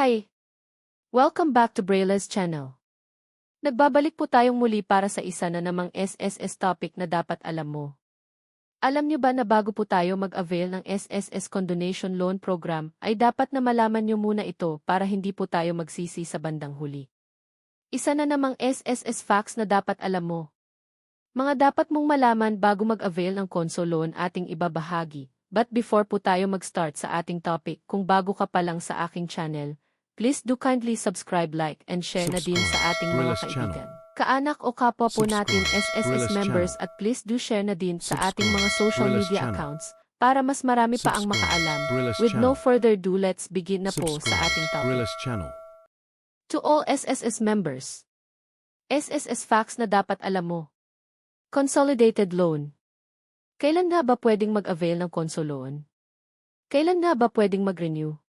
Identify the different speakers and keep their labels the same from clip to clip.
Speaker 1: Hi! Welcome back to Brayla's channel. Nagbabalik po tayong muli para sa isa na namang SSS topic na dapat alam mo. Alam niyo ba na bago po tayo mag-avail ng SSS Condonation Loan Program ay dapat na malaman niyo muna ito para hindi po tayo magsisi sa bandang huli. Isa na namang SSS facts na dapat alam mo. Mga dapat mong malaman bago mag-avail ng Conso Loan ating ibabahagi. But before po tayo mag-start sa ating topic, kung bago ka pa lang sa aking channel, please do kindly subscribe, like, and share na din sa ating mga kaibigan, kaanak o kapwa po natin SSS members at please do share na din sa ating mga social media accounts para mas marami pa ang makaalam. With no further ado, let's begin na po sa ating topic. To all SSS members, SSS facts na dapat alam mo. Consolidated Loan. Kailan nga ba pwedeng mag-avail ng Conso Loan? Kailan nga ba pwedeng mag-renew?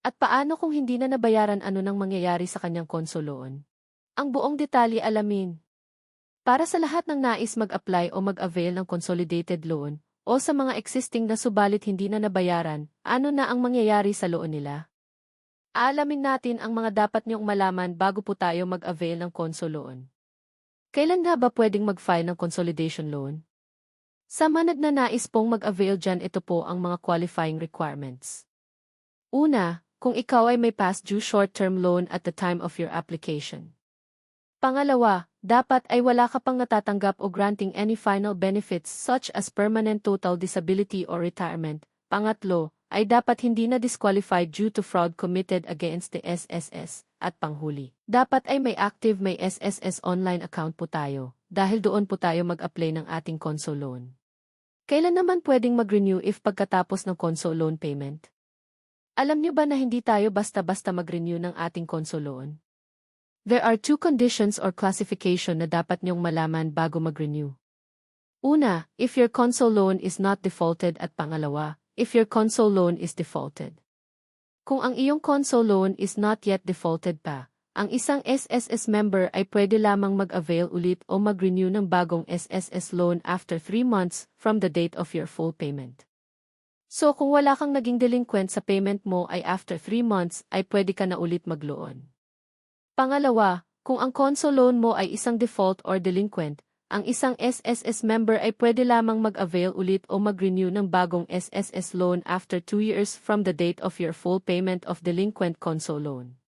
Speaker 1: At paano kung hindi na nabayaran, ano nang mangyayari sa kanyang Conso Loan? Ang buong detalye alamin. Para sa lahat ng nais mag-apply o mag-avail ng Consolidated Loan, o sa mga existing na subalit hindi na nabayaran, ano na ang mangyayari sa loan nila? Aalamin natin ang mga dapat niyong malaman bago po tayo mag-avail ng Conso Loan. Kailan nga ba pwedeng mag-file ng Consolidation Loan? Sa mga nagnanais pong mag-avail dyan, ito po ang mga qualifying requirements. Una, kung ikaw ay may past due short-term loan at the time of your application. Pangalawa, dapat ay wala ka pang natatanggap o granting any final benefits such as permanent total disability or retirement. Pangatlo, ay dapat hindi na disqualified due to fraud committed against the SSS. At panghuli, dapat ay may SSS online account po tayo, dahil doon po tayo mag-apply ng ating Conso Loan. Kailan naman pwedeng mag-renew if pagkatapos ng Conso Loan payment? Alam niyo ba na hindi tayo basta-basta mag-renew ng ating Conso Loan? There are two conditions or classification na dapat niyong malaman bago mag-renew. Una, if your Conso Loan is not defaulted, at pangalawa, if your Conso Loan is defaulted. Kung ang iyong Conso Loan is not yet defaulted pa, ang isang SSS member ay pwede lamang mag-avail ulit o mag-renew ng bagong SSS loan after 3 months from the date of your full payment. So kung wala kang naging delinquent sa payment mo ay after 3 months ay pwede ka na ulit mag-loan. Pangalawa, kung ang Conso Loan mo ay isang default or delinquent, ang isang SSS member ay pwede lamang mag-avail ulit o mag-renew ng bagong SSS loan after 2 years from the date of your full payment of delinquent Conso Loan.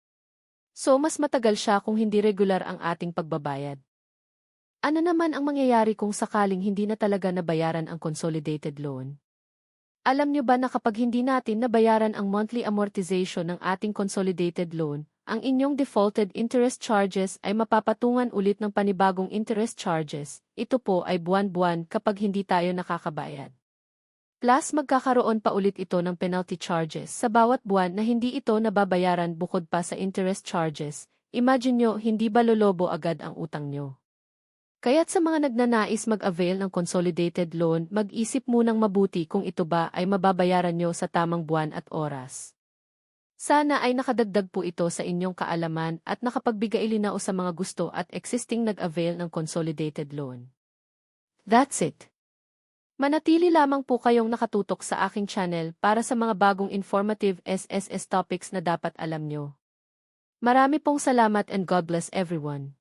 Speaker 1: So mas matagal siya kung hindi regular ang ating pagbabayad. Ano naman ang mangyayari kung sakaling hindi na talaga nabayaran ang consolidated loan? Alam niyo ba na kapag hindi natin nabayaran ang monthly amortization ng ating consolidated loan, ang inyong defaulted interest charges ay mapapatungan ulit ng panibagong interest charges? Ito po ay buwan-buwan kapag hindi tayo nakakabayad. Plus magkakaroon pa ulit ito ng penalty charges sa bawat buwan na hindi ito nababayaran bukod pa sa interest charges. Imagine nyo, hindi ba lolobo agad ang utang nyo? Kaya't sa mga nagnanais mag-avail ng consolidated loan, mag-isip munang mabuti kung ito ba ay mababayaran nyo sa tamang buwan at oras. Sana ay nakadagdag po ito sa inyong kaalaman at nakapagbigay linaw sa mga gusto at existing nag-avail ng consolidated loan. That's it. Manatili lamang po kayong nakatutok sa aking channel para sa mga bagong informative SSS topics na dapat alam nyo. Marami pong salamat and God bless everyone.